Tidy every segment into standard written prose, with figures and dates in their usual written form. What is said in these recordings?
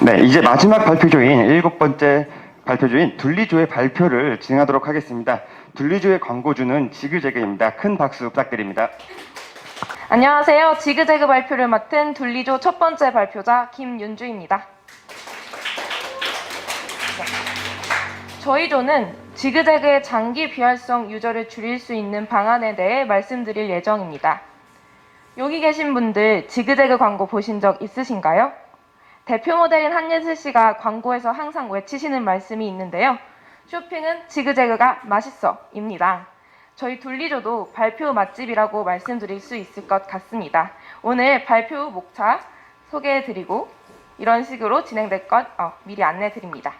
네, 이제 마지막 발표조인 7번째 발표조인 둘리조의 발표를 진행하도록 하겠습니다. 둘리조의 광고주는 지그재그입니다. 큰 박수 부탁드립니다. 안녕하세요. 지그재그 발표를 맡은 둘리조 첫 번째 발표자 김윤주입니다. 저희 조는 지그재그의 장기 비활성 유저를 줄일 수 있는 방안에 대해 말씀드릴 예정입니다. 여기 계신 분들 지그재그 광고 보신 적 있으신가요? 대표 모델인 한예슬 씨가 광고에서 항상 외치시는 말씀이 있는데요. 쇼핑은 지그재그가 맛있어 입니다. 저희 둘리조도 발표 맛집이라고 말씀드릴 수 있을 것 같습니다. 오늘 발표 목차 소개해드리고 이런 식으로 진행될 것 미리 안내드립니다.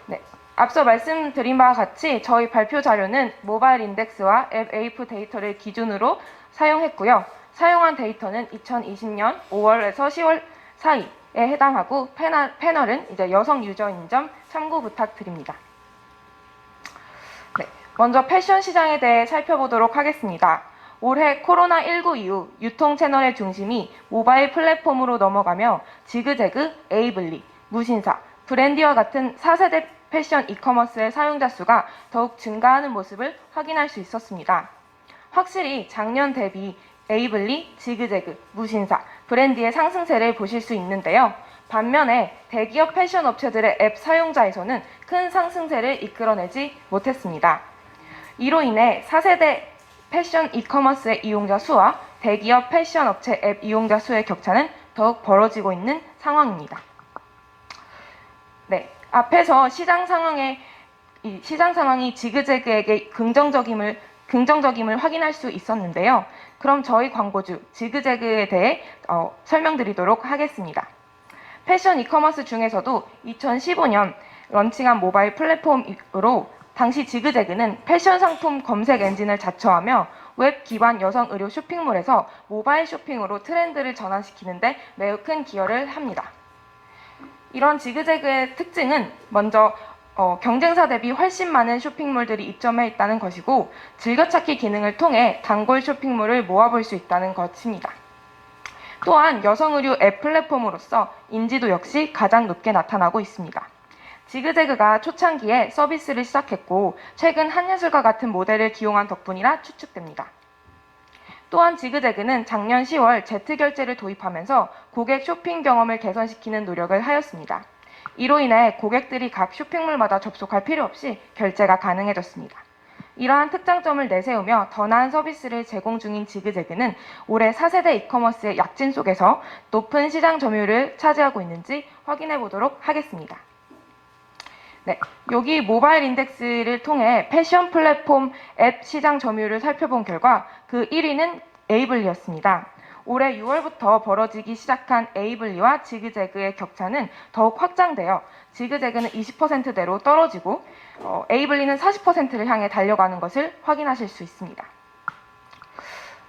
네, 앞서 말씀드린 바와 같이 저희 발표 자료는 모바일 인덱스와 앱 에이프 데이터를 기준으로 사용했고요. 사용한 데이터는 2020년 5월에서 10월 사이에 해당하고 패널은 이제 여성 유저인 점 참고 부탁드립니다. 네, 먼저 패션 시장에 대해 살펴보도록 하겠습니다. 올해 코로나19 이후 유통 채널의 중심이 모바일 플랫폼으로 넘어가며 지그재그, 에이블리, 무신사, 브랜디와 같은 4세대 패션 이커머스의 사용자 수가 더욱 증가하는 모습을 확인할 수 있었습니다. 확실히 작년 대비 에이블리, 지그재그, 무신사, 브랜디의 상승세를 보실 수 있는데요. 반면에 대기업 패션 업체들의 앱 사용자에서는 큰 상승세를 이끌어내지 못했습니다. 이로 인해 4세대 패션 이커머스의 이용자 수와 대기업 패션 업체 앱 이용자 수의 격차는 더욱 벌어지고 있는 상황입니다. 네, 앞에서 시장 상황이 지그재그에게 긍정적임을 확인할 수 있었는데요. 그럼 저희 광고주 지그재그에 대해 설명드리도록 하겠습니다. 패션 이커머스 중에서도 2015년 런칭한 모바일 플랫폼으로 당시 지그재그는 패션 상품 검색 엔진을 자처하며 웹 기반 여성 의류 쇼핑몰에서 모바일 쇼핑으로 트렌드를 전환시키는 데 매우 큰 기여를 합니다. 이런 지그재그의 특징은 먼저 경쟁사 대비 훨씬 많은 쇼핑몰들이 입점해 있다는 것이고 즐겨찾기 기능을 통해 단골 쇼핑몰을 모아볼 수 있다는 것입니다. 또한 여성 의류 앱 플랫폼으로서 인지도 역시 가장 높게 나타나고 있습니다. 지그재그가 초창기에 서비스를 시작했고 최근 한예슬과 같은 모델을 기용한 덕분이라 추측됩니다. 또한 지그재그는 작년 10월 Z결제를 도입하면서 고객 쇼핑 경험을 개선시키는 노력을 하였습니다. 이로 인해 고객들이 각 쇼핑몰마다 접속할 필요 없이 결제가 가능해졌습니다. 이러한 특장점을 내세우며 더 나은 서비스를 제공 중인 지그재그는 올해 4세대 이커머스의 약진 속에서 높은 시장 점유율을 차지하고 있는지 확인해 보도록 하겠습니다. 네, 여기 모바일 인덱스를 통해 패션 플랫폼 앱 시장 점유율을 살펴본 결과 그 1위는 에이블리였습니다. 올해 6월부터 벌어지기 시작한 에이블리와 지그재그의 격차는 더욱 확장되어 지그재그는 20%대로 떨어지고 에이블리는 40%를 향해 달려가는 것을 확인하실 수 있습니다.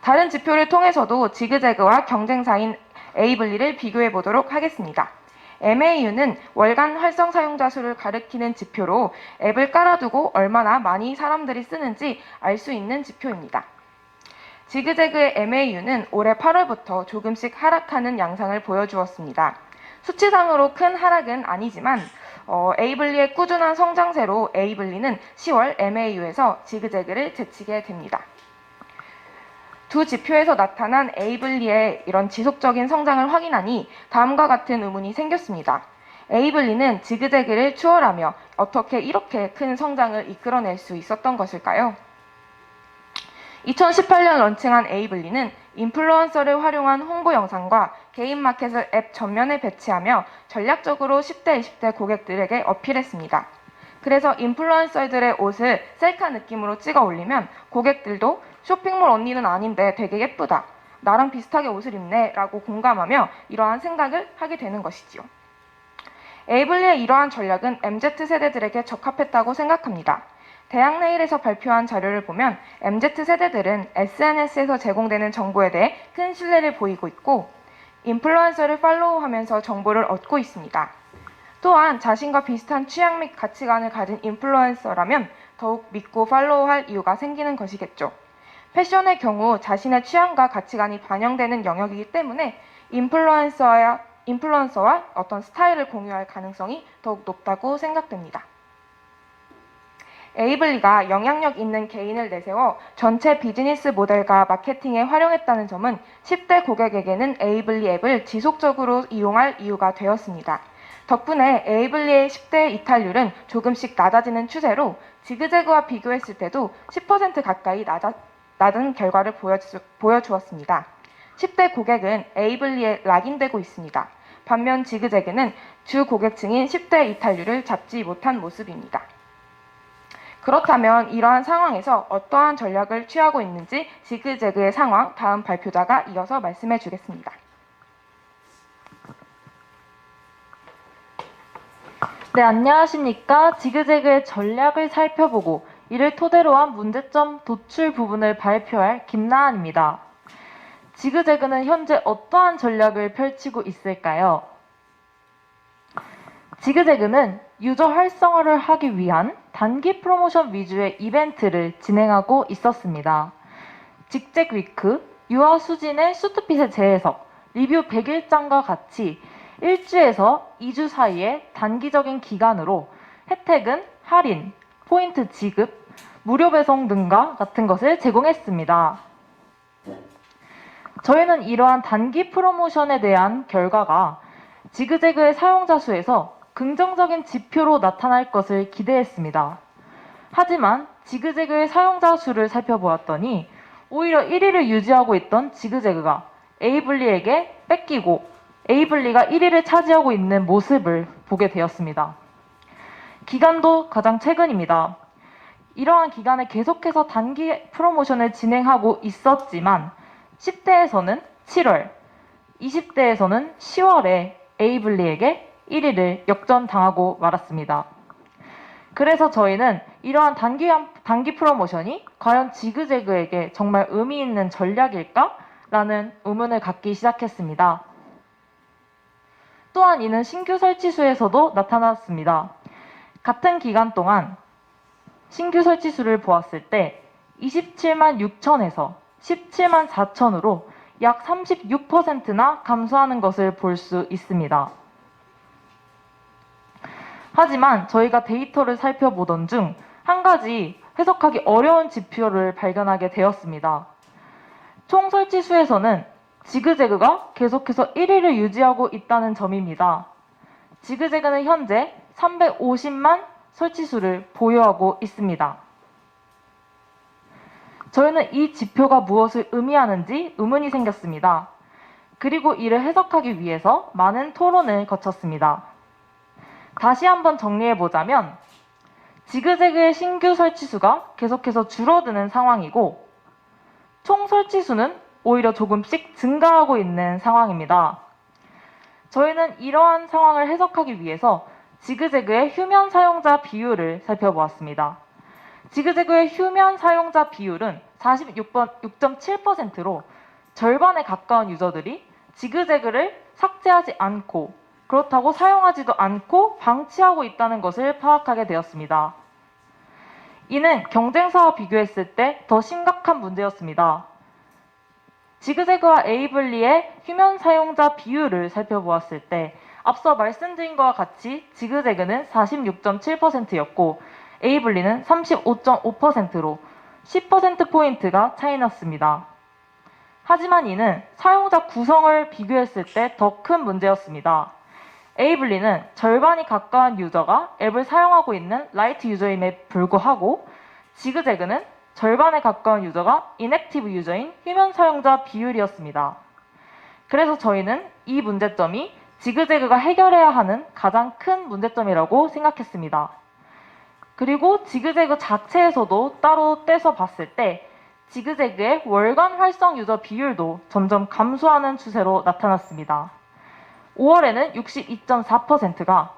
다른 지표를 통해서도 지그재그와 경쟁사인 에이블리를 비교해 보도록 하겠습니다. MAU는 월간 활성 사용자 수를 가리키는 지표로 앱을 깔아두고 얼마나 많이 사람들이 쓰는지 알 수 있는 지표입니다. 지그재그의 MAU는 올해 8월부터 조금씩 하락하는 양상을 보여주었습니다. 수치상으로 큰 하락은 아니지만 에이블리의 꾸준한 성장세로 에이블리는 10월 MAU에서 지그재그를 제치게 됩니다. 두 지표에서 나타난 에이블리의 이런 지속적인 성장을 확인하니 다음과 같은 의문이 생겼습니다. 에이블리는 지그재그를 추월하며 어떻게 이렇게 큰 성장을 이끌어낼 수 있었던 것일까요? 2018년 런칭한 에이블리는 인플루언서를 활용한 홍보 영상과 개인 마켓을 앱 전면에 배치하며 전략적으로 10대, 20대 고객들에게 어필했습니다. 그래서 인플루언서들의 옷을 셀카 느낌으로 찍어 올리면 고객들도 쇼핑몰 언니는 아닌데 되게 예쁘다. 나랑 비슷하게 옷을 입네 라고 공감하며 이러한 생각을 하게 되는 것이지요. 에이블리의 이러한 전략은 MZ세대들에게 적합했다고 생각합니다. 대학내일에서 발표한 자료를 보면 MZ세대들은 SNS에서 제공되는 정보에 대해 큰 신뢰를 보이고 있고 인플루언서를 팔로우하면서 정보를 얻고 있습니다. 또한 자신과 비슷한 취향 및 가치관을 가진 인플루언서라면 더욱 믿고 팔로우할 이유가 생기는 것이겠죠. 패션의 경우 자신의 취향과 가치관이 반영되는 영역이기 때문에 인플루언서와 인플루언서와 어떤 스타일을 공유할 가능성이 더욱 높다고 생각됩니다. 에이블리가 영향력 있는 개인을 내세워 전체 비즈니스 모델과 마케팅에 활용했다는 점은 10대 고객에게는 에이블리 앱을 지속적으로 이용할 이유가 되었습니다. 덕분에 에이블리의 10대 이탈률은 조금씩 낮아지는 추세로 지그재그와 비교했을 때도 10% 가까이 낮은 결과를 보여주었습니다. 10대 고객은 에이블리에 락인되고 있습니다. 반면 지그재그는 주 고객층인 10대 이탈률을 잡지 못한 모습입니다. 그렇다면 이러한 상황에서 어떠한 전략을 취하고 있는지 지그재그의 상황, 다음 발표자가 이어서 말씀해 주겠습니다. 네, 안녕하십니까. 지그재그의 전략을 살펴보고 이를 토대로 한 문제점 도출 부분을 발표할 김나한입니다. 지그재그는 현재 어떠한 전략을 펼치고 있을까요? 지그재그는 유저 활성화를 하기 위한 단기 프로모션 위주의 이벤트를 진행하고 있었습니다. 직잭위크, 유아 수진의 수트핏의 재해석, 리뷰 100일장과 같이 1주에서 2주 사이의 단기적인 기간으로 혜택은 할인, 포인트 지급, 무료 배송 등과 같은 것을 제공했습니다. 저희는 이러한 단기 프로모션에 대한 결과가 지그재그의 사용자 수에서 긍정적인 지표로 나타날 것을 기대했습니다. 하지만 지그재그의 사용자 수를 살펴보았더니 오히려 1위를 유지하고 있던 지그재그가 에이블리에게 뺏기고 에이블리가 1위를 차지하고 있는 모습을 보게 되었습니다. 기간도 가장 최근입니다. 이러한 기간에 계속해서 단기 프로모션을 진행하고 있었지만 10대에서는 7월, 20대에서는 10월에 에이블리에게 1위를 역전당하고 말았습니다. 그래서 저희는 이러한 단기 프로모션이 과연 지그재그에게 정말 의미 있는 전략일까? 라는 의문을 갖기 시작했습니다. 또한 이는 신규 설치 수에서도 나타났습니다. 같은 기간 동안 신규 설치 수를 보았을 때 27만 6천에서 17만 4천으로 약 36%나 감소하는 것을 볼 수 있습니다. 하지만 저희가 데이터를 살펴보던 중 한 가지 해석하기 어려운 지표를 발견하게 되었습니다. 총 설치 수에서는 지그재그가 계속해서 1위를 유지하고 있다는 점입니다. 지그재그는 현재 350만 설치 수를 보유하고 있습니다. 저희는 이 지표가 무엇을 의미하는지 의문이 생겼습니다. 그리고 이를 해석하기 위해서 많은 토론을 거쳤습니다. 다시 한번 정리해보자면 지그재그의 신규 설치 수가 계속해서 줄어드는 상황이고 총 설치 수는 오히려 조금씩 증가하고 있는 상황입니다. 저희는 이러한 상황을 해석하기 위해서 지그재그의 휴면 사용자 비율을 살펴보았습니다. 지그재그의 휴면 사용자 비율은 46.7%로 절반에 가까운 유저들이 지그재그를 삭제하지 않고 그렇다고 사용하지도 않고 방치하고 있다는 것을 파악하게 되었습니다. 이는 경쟁사와 비교했을 때 더 심각한 문제였습니다. 지그재그와 에이블리의 휴면 사용자 비율을 살펴보았을 때 앞서 말씀드린 것과 같이 지그재그는 46.7%였고 에이블리는 35.5%로 10%포인트가 차이 났습니다. 하지만 이는 사용자 구성을 비교했을 때 더 큰 문제였습니다. 에이블리는 절반이 가까운 유저가 앱을 사용하고 있는 라이트 유저임에 불구하고 지그재그는 절반에 가까운 유저가 인액티브 유저인 휴면 사용자 비율이었습니다. 그래서 저희는 이 문제점이 지그재그가 해결해야 하는 가장 큰 문제점이라고 생각했습니다. 그리고 지그재그 자체에서도 따로 떼서 봤을 때 지그재그의 월간 활성 유저 비율도 점점 감소하는 추세로 나타났습니다. 5월에는 62.4%가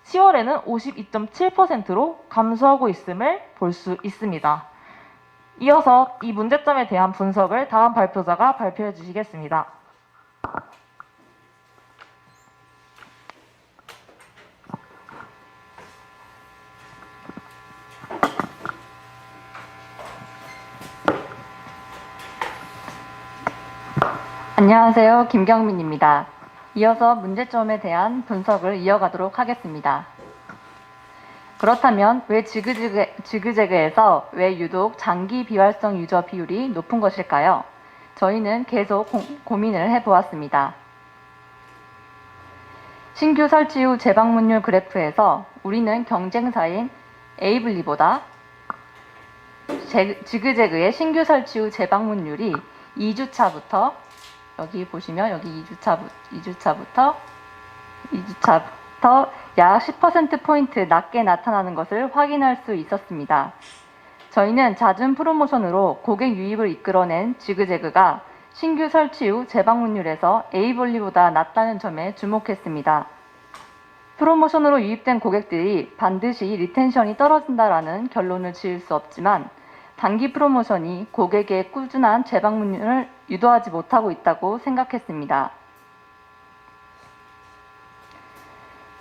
10월에는 52.7%로 감소하고 있음을 볼 수 있습니다. 이어서 이 문제점에 대한 분석을 다음 발표자가 발표해 주시겠습니다. 안녕하세요. 김경민입니다. 이어서 문제점에 대한 분석을 이어가도록 하겠습니다. 그렇다면 왜 지그재그에서 왜 유독 장기 비활성 유저 비율이 높은 것일까요? 저희는 계속 고민을 해보았습니다. 신규 설치 후 재방문율 그래프에서 우리는 경쟁사인 에이블리보다 지그재그의 신규 설치 후 재방문율이 2주차부터 여기 보시면 여기 2주차부터 약 10%포인트 낮게 나타나는 것을 확인할 수 있었습니다. 저희는 잦은 프로모션으로 고객 유입을 이끌어낸 지그재그가 신규 설치 후 재방문율에서 에이블리보다 낮다는 점에 주목했습니다. 프로모션으로 유입된 고객들이 반드시 리텐션이 떨어진다라는 결론을 지을 수 없지만 단기 프로모션이 고객의 꾸준한 재방문율을 유도하지 못하고 있다고 생각했습니다.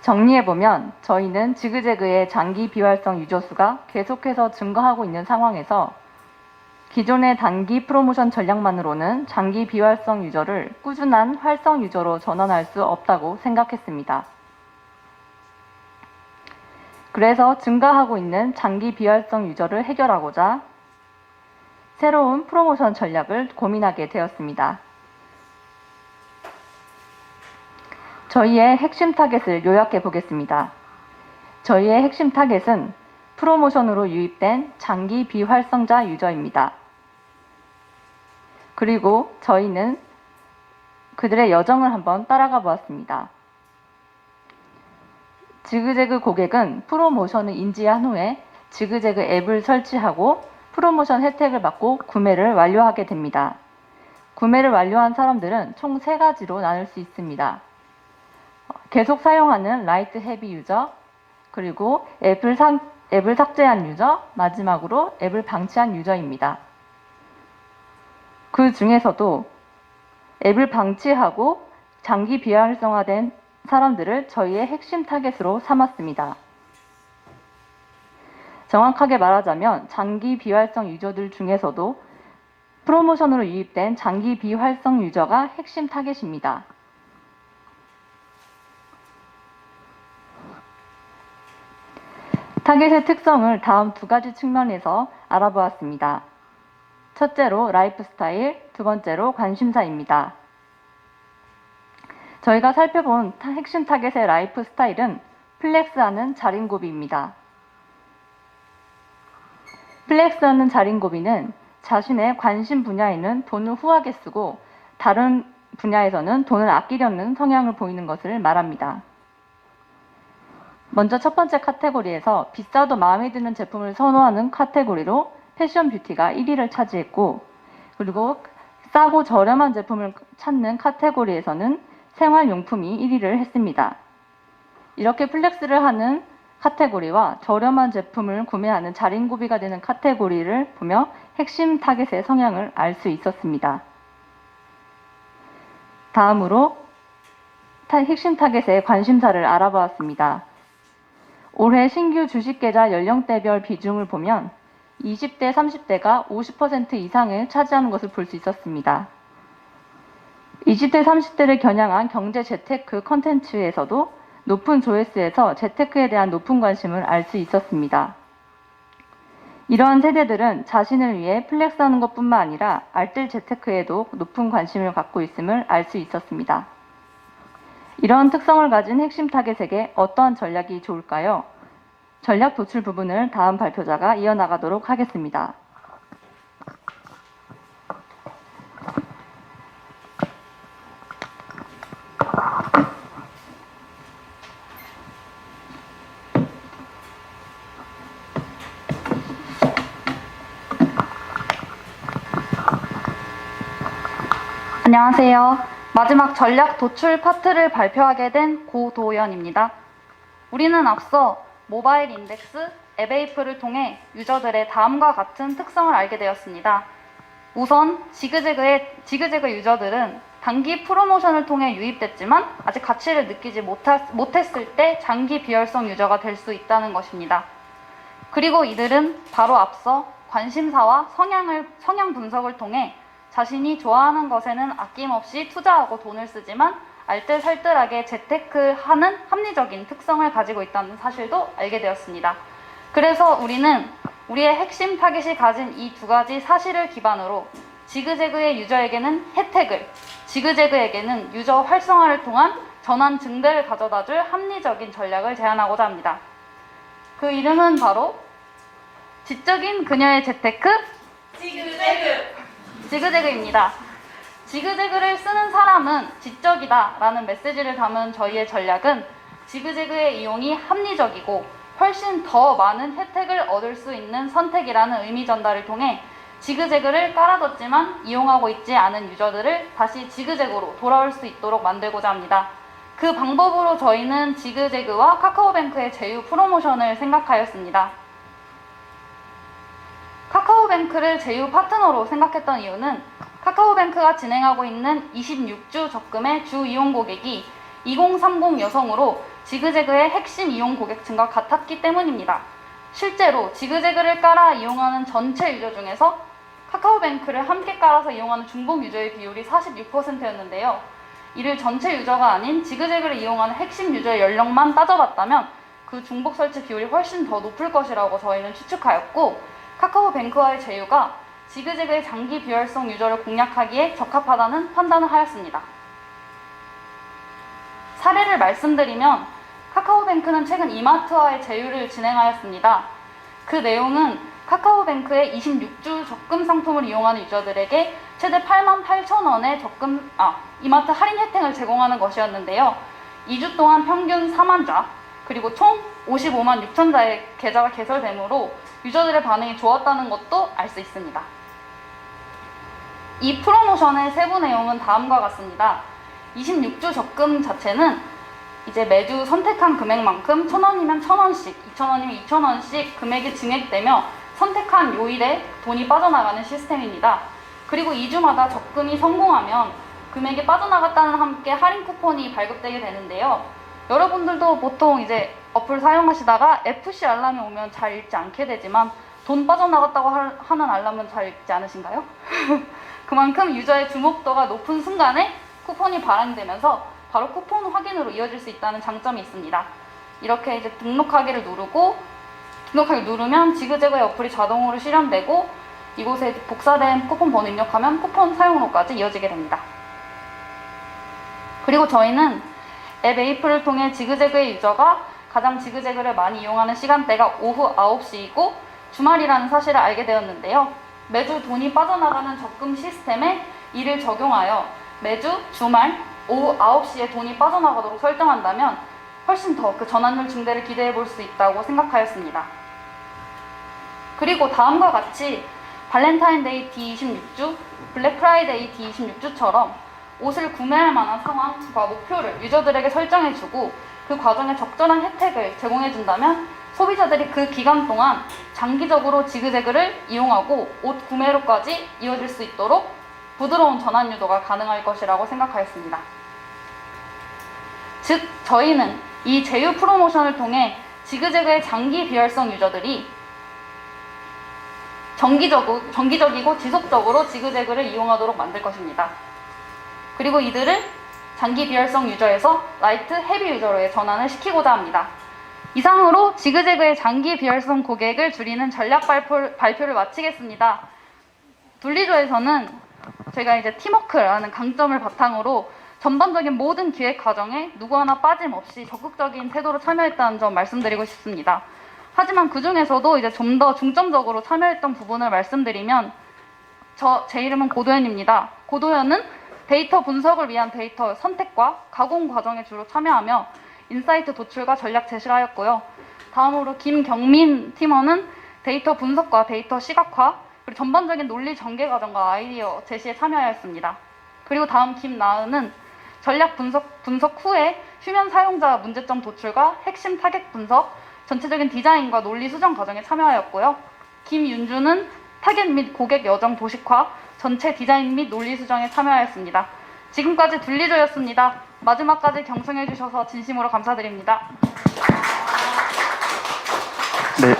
정리해보면 저희는 지그재그의 장기 비활성 유저 수가 계속해서 증가하고 있는 상황에서 기존의 단기 프로모션 전략만으로는 장기 비활성 유저를 꾸준한 활성 유저로 전환할 수 없다고 생각했습니다. 그래서 증가하고 있는 장기 비활성 유저를 해결하고자 새로운 프로모션 전략을 고민하게 되었습니다. 저희의 핵심 타겟을 요약해 보겠습니다. 저희의 핵심 타겟은 프로모션으로 유입된 장기 비활성자 유저입니다. 그리고 저희는 그들의 여정을 한번 따라가 보았습니다. 지그재그 고객은 프로모션을 인지한 후에 지그재그 앱을 설치하고 프로모션 혜택을 받고 구매를 완료하게 됩니다. 구매를 완료한 사람들은 총 3가지로 나눌 수 있습니다. 계속 사용하는 라이트 헤비 유저, 그리고 앱을 삭제한 유저, 마지막으로 앱을 방치한 유저입니다. 그 중에서도 앱을 방치하고 장기 비활성화된 사람들을 저희의 핵심 타겟으로 삼았습니다. 정확하게 말하자면 장기 비활성 유저들 중에서도 프로모션으로 유입된 장기 비활성 유저가 핵심 타겟입니다. 타겟의 특성을 다음 2가지 측면에서 알아보았습니다. 첫째로 라이프 스타일, 2번째로 관심사입니다. 저희가 살펴본 핵심 타겟의 라이프 스타일은 플렉스하는 자린고비입니다. 플렉스하는 자린고비는 자신의 관심 분야에는 돈을 후하게 쓰고 다른 분야에서는 돈을 아끼려는 성향을 보이는 것을 말합니다. 먼저 첫 번째 카테고리에서 비싸도 마음에 드는 제품을 선호하는 카테고리로 패션 뷰티가 1위를 차지했고, 그리고 싸고 저렴한 제품을 찾는 카테고리에서는 생활용품이 1위를 했습니다. 이렇게 플렉스를 하는 카테고리와 저렴한 제품을 구매하는 자린고비가 되는 카테고리를 보며 핵심 타겟의 성향을 알 수 있었습니다. 다음으로 핵심 타겟의 관심사를 알아보았습니다. 올해 신규 주식계좌 연령대별 비중을 보면 20대, 30대가 50% 이상을 차지하는 것을 볼 수 있었습니다. 20대, 30대를 겨냥한 경제 재테크 컨텐츠에서도 높은 조회수에서 재테크에 대한 높은 관심을 알 수 있었습니다. 이러한 세대들은 자신을 위해 플렉스하는 것뿐만 아니라 알뜰 재테크에도 높은 관심을 갖고 있음을 알 수 있었습니다. 이러한 특성을 가진 핵심 타겟에게 어떠한 전략이 좋을까요? 전략 도출 부분을 다음 발표자가 이어나가도록 하겠습니다. 안녕하세요. 마지막 전략 도출 파트를 발표하게 된 고도연입니다. 우리는 앞서 모바일 인덱스, 앱에이프를 통해 유저들의 다음과 같은 특성을 알게 되었습니다. 우선 지그재그 유저들은 단기 프로모션을 통해 유입됐지만 아직 가치를 느끼지 못했을 때 장기 비활성 유저가 될 수 있다는 것입니다. 그리고 이들은 바로 앞서 관심사와 성향 분석을 통해 자신이 좋아하는 것에는 아낌없이 투자하고 돈을 쓰지만 알뜰살뜰하게 재테크하는 합리적인 특성을 가지고 있다는 사실도 알게 되었습니다. 그래서 우리는 우리의 핵심 타깃이 가진 이 두 가지 사실을 기반으로 지그재그의 유저에게는 혜택을, 지그재그에게는 유저 활성화를 통한 전환 증대를 가져다줄 합리적인 전략을 제안하고자 합니다. 그 이름은 바로 지적인 그녀의 재테크 지그재그입니다. 지그재그를 쓰는 사람은 지적이다 라는 메시지를 담은 저희의 전략은 지그재그의 이용이 합리적이고 훨씬 더 많은 혜택을 얻을 수 있는 선택이라는 의미 전달을 통해 지그재그를 깔아뒀지만 이용하고 있지 않은 유저들을 다시 지그재그로 돌아올 수 있도록 만들고자 합니다. 그 방법으로 저희는 지그재그와 카카오뱅크의 제휴 프로모션을 생각하였습니다. 카카오뱅크를 제휴 파트너로 생각했던 이유는 카카오뱅크가 진행하고 있는 26주 적금의 주 이용 고객이 2030 여성으로 지그재그의 핵심 이용 고객층과 같았기 때문입니다. 실제로 지그재그를 깔아 이용하는 전체 유저 중에서 카카오뱅크를 함께 깔아서 이용하는 중복 유저의 비율이 46%였는데요. 이를 전체 유저가 아닌 지그재그를 이용하는 핵심 유저의 연령만 따져봤다면 그 중복 설치 비율이 훨씬 더 높을 것이라고 저희는 추측하였고, 카카오뱅크와의 제휴가 지그재그의 장기 비활성 유저를 공략하기에 적합하다는 판단을 하였습니다. 사례를 말씀드리면 카카오뱅크는 최근 이마트와의 제휴를 진행하였습니다. 그 내용은 카카오뱅크의 26주 적금 상품을 이용하는 유저들에게 최대 88,000원의 이마트 할인 혜택을 제공하는 것이었는데요. 2주 동안 평균 4만자, 그리고 총 55만 6천자의 계좌가 개설되므로 유저들의 반응이 좋았다는 것도 알 수 있습니다. 이 프로모션의 세부 내용은 다음과 같습니다. 26주 적금 자체는 이제 매주 선택한 금액만큼 1,000원이면 1,000원씩, 2,000원이면 2,000원씩 금액이 증액되며 선택한 요일에 돈이 빠져나가는 시스템입니다. 그리고 2주마다 적금이 성공하면 금액이 빠져나갔다는 함께 할인 쿠폰이 발급되게 되는데요. 여러분들도 보통 이제 어플 사용하시다가 FC 알람이 오면 잘 읽지 않게 되지만 돈 빠져나갔다고 하는 알람은 잘 읽지 않으신가요? 그만큼 유저의 주목도가 높은 순간에 쿠폰이 발행되면서 바로 쿠폰 확인으로 이어질 수 있다는 장점이 있습니다. 이렇게 이제 등록하기를 누르면 지그재그의 어플이 자동으로 실현되고 이곳에 복사된 쿠폰 번호 입력하면 쿠폰 사용으로까지 이어지게 됩니다. 그리고 저희는 앱 에이프를 통해 지그재그의 유저가 가장 지그재그를 많이 이용하는 시간대가 오후 9시이고 주말이라는 사실을 알게 되었는데요. 매주 돈이 빠져나가는 적금 시스템에 이를 적용하여 매주 주말 오후 9시에 돈이 빠져나가도록 설정한다면 훨씬 더 그 전환율 증대를 기대해 볼 수 있다고 생각하였습니다. 그리고 다음과 같이 발렌타인데이 D26주, 블랙프라이데이 D26주처럼 옷을 구매할 만한 상황과 목표를 유저들에게 설정해주고 그 과정에 적절한 혜택을 제공해준다면 소비자들이 그 기간 동안 장기적으로 지그재그를 이용하고 옷 구매로까지 이어질 수 있도록 부드러운 전환 유도가 가능할 것이라고 생각하였습니다. 즉, 저희는 이 제휴 프로모션을 통해 지그재그의 장기 비활성 유저들이 정기적이고 지속적으로 지그재그를 이용하도록 만들 것입니다. 그리고 이들을 장기 비활성 유저에서 라이트 헤비 유저로의 전환을 시키고자 합니다. 이상으로 지그재그의 장기 비활성 고객을 줄이는 전략 발표를 마치겠습니다. 둘리조에서는 저희가 이제 팀워크라는 강점을 바탕으로 전반적인 모든 기획 과정에 누구 하나 빠짐없이 적극적인 태도로 참여했다는 점 말씀드리고 싶습니다. 하지만 그 중에서도 이제 좀 더 중점적으로 참여했던 부분을 말씀드리면 제 이름은 고도현입니다. 고도현은 데이터 분석을 위한 데이터 선택과 가공 과정에 주로 참여하며 인사이트 도출과 전략 제시를 하였고요. 다음으로 김경민 팀원은 데이터 분석과 데이터 시각화, 그리고 전반적인 논리 전개 과정과 아이디어 제시에 참여하였습니다. 그리고 다음 김나은은 전략 분석 후에 휴면 사용자 문제점 도출과 핵심 타겟 분석, 전체적인 디자인과 논리 수정 과정에 참여하였고요. 김윤주는 타겟 및 고객 여정 도식화, 전체 디자인 및 논리 수정에 참여하였습니다. 지금까지 둘리조였습니다. 마지막까지 경청해 주셔서 진심으로 감사드립니다. 네,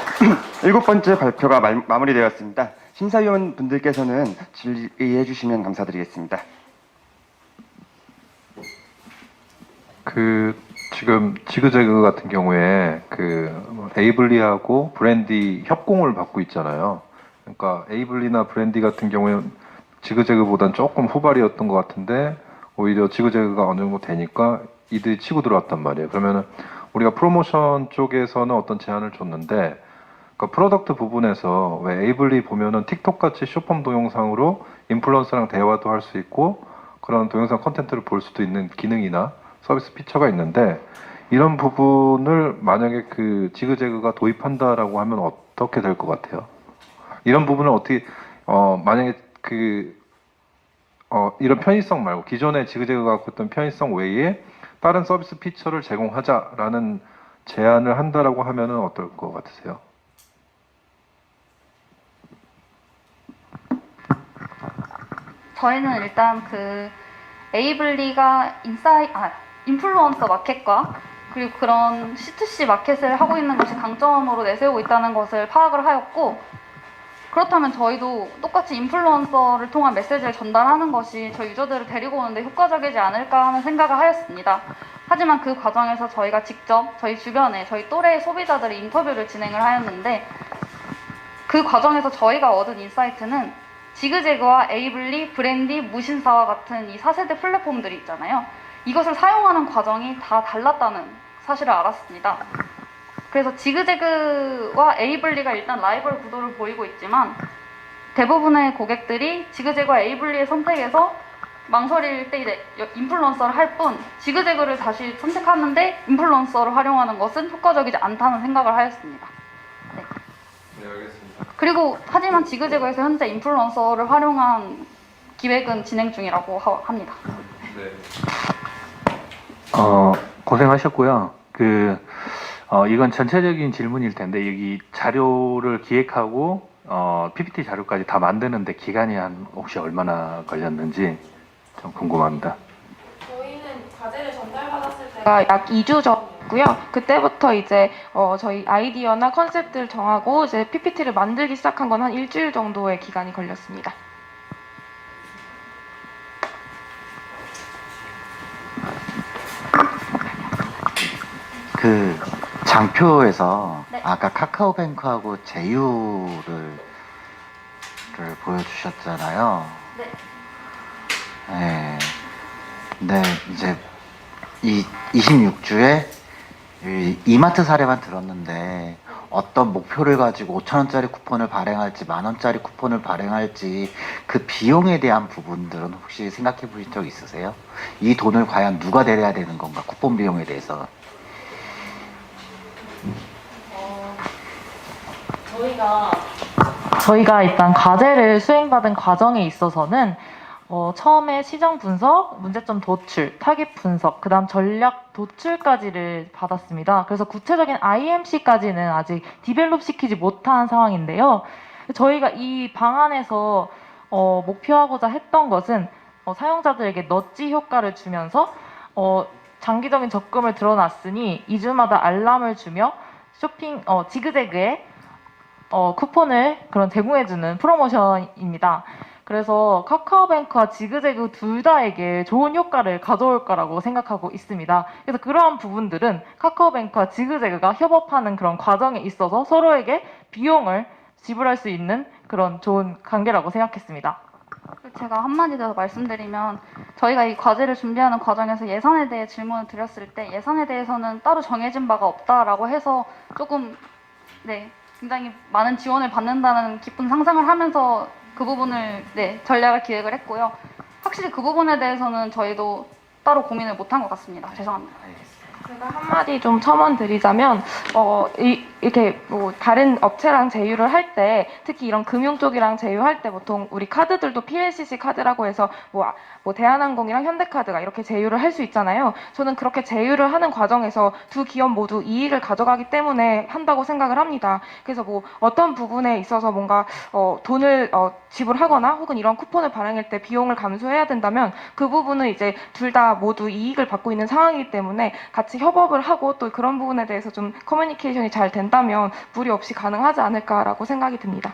7번째 발표가 마무리되었습니다. 심사위원 분들께서는 질의해 주시면 감사드리겠습니다. 지금 지그재그 같은 경우에 에이블리하고 브랜디 협공을 받고 있잖아요. 그러니까 에이블리나 브랜디 같은 경우에는 지그재그보단 조금 후발이었던 것 같은데 오히려 지그재그가 어느 정도 되니까 이들이 치고 들어왔단 말이에요. 그러면은 우리가 프로모션 쪽에서는 어떤 제안을 줬는데 그러니까 프로덕트 부분에서 왜 에이블리 보면은 틱톡 같이 쇼폼 동영상으로 인플루언서랑 대화도 할 수 있고 그런 동영상 콘텐츠를 볼 수도 있는 기능이나 서비스 피처가 있는데 이런 부분을 만약에 지그재그가 도입한다라고 하면 어떻게 될 것 같아요? 이런 부분을 어떻게 만약에 이런 편의성 말고 기존의 지그재그가 갖고 있던 편의성 외에 다른 서비스 피처를 제공하자라는 제안을 한다라고 하면은 어떨 것 같으세요? 저희는 일단 에이블리가 인플루언서 마켓과 그리고 그런 C2C 마켓을 하고 있는 것이 강점으로 내세우고 있다는 것을 파악을 하였고, 그렇다면 저희도 똑같이 인플루언서를 통한 메시지를 전달하는 것이 저희 유저들을 데리고 오는데 효과적이지 않을까 하는 생각을 하였습니다. 하지만 그 과정에서 저희가 직접 저희 주변에 저희 또래의 소비자들의 인터뷰를 진행을 하였는데, 그 과정에서 저희가 얻은 인사이트는 지그재그와 에이블리, 브랜디, 무신사와 같은 이 4세대 플랫폼들이 있잖아요. 이것을 사용하는 과정이 다 달랐다는 사실을 알았습니다. 그래서 지그재그와 에이블리가 일단 라이벌 구도를 보이고 있지만 대부분의 고객들이 지그재그와 에이블리의 선택에서 망설일 때 이제 인플루언서를 할 뿐 지그재그를 다시 선택하는데 인플루언서를 활용하는 것은 효과적이지 않다는 생각을 하였습니다. 네. 네, 알겠습니다. 그리고 하지만 지그재그에서 현재 인플루언서를 활용한 기획은 진행 중이라고 합니다. 네. 고생하셨고요. 이건 전체적인 질문일 텐데 여기 자료를 기획하고 PPT 자료까지 다 만드는데 기간이 혹시 얼마나 걸렸는지 좀 궁금합니다. 저희는 과제를 전달받았을 때가 약 2주 전이고요. 그때부터 이제 저희 아이디어나 컨셉들 정하고 이제 PPT를 만들기 시작한 건 한 일주일 정도의 기간이 걸렸습니다. 장표에서 네. 아까 카카오뱅크하고 제휴를 보여주셨잖아요. 네. 네. 근데 이제 이 26주에 이마트 사례만 들었는데 어떤 목표를 가지고 5,000원짜리 쿠폰을 발행할지 10,000원짜리 쿠폰을 발행할지 그 비용에 대한 부분들은 혹시 생각해 보신 적 있으세요? 이 돈을 과연 누가 내려야 되는 건가? 쿠폰 비용에 대해서. 저희가 일단 과제를 수행받은 과정에 있어서는 처음에 시장 분석, 문제점 도출, 타깃 분석, 그다음 전략 도출까지를 받았습니다. 그래서 구체적인 IMC까지는 아직 디벨롭 시키지 못한 상황인데요. 저희가 이 방안에서 목표하고자 했던 것은 사용자들에게 넛지 효과를 주면서 장기적인 적금을 들어놨으니 2주마다 알람을 주며 지그재그에 쿠폰을 제공해주는 프로모션입니다. 그래서 카카오뱅크와 지그재그 둘 다에게 좋은 효과를 가져올 거라고 생각하고 있습니다. 그래서 그러한 부분들은 카카오뱅크와 지그재그가 협업하는 그런 과정에 있어서 서로에게 비용을 지불할 수 있는 그런 좋은 관계라고 생각했습니다. 제가 한마디 더 말씀드리면, 저희가 이 과제를 준비하는 과정에서 예산에 대해 질문을 드렸을 때 예산에 대해서는 따로 정해진 바가 없다라고 해서 조금 굉장히 많은 지원을 받는다는 기쁜 상상을 하면서 그 부분을 전략을 기획을 했고요. 확실히 그 부분에 대해서는 저희도 따로 고민을 못한 것 같습니다. 죄송합니다. 제가 한마디 좀 첨언드리자면 이렇게 다른 업체랑 제휴를 할 때, 특히 이런 금융 쪽이랑 제휴할 때 보통 우리 카드들도 PLCC 카드라고 해서 대한항공이랑 현대카드가 이렇게 제휴를 할 수 있잖아요. 저는 그렇게 제휴를 하는 과정에서 두 기업 모두 이익을 가져가기 때문에 한다고 생각을 합니다. 그래서 어떤 부분에 있어서 뭔가 돈을 지불하거나 혹은 이런 쿠폰을 발행할 때 비용을 감수해야 된다면 그 부분은 이제 둘 다 모두 이익을 받고 있는 상황이기 때문에 같이 협업을 하고 또 그런 부분에 대해서 좀 커뮤니케이션이 잘 된다면 무리 없이 가능하지 않을까라고 생각이 듭니다.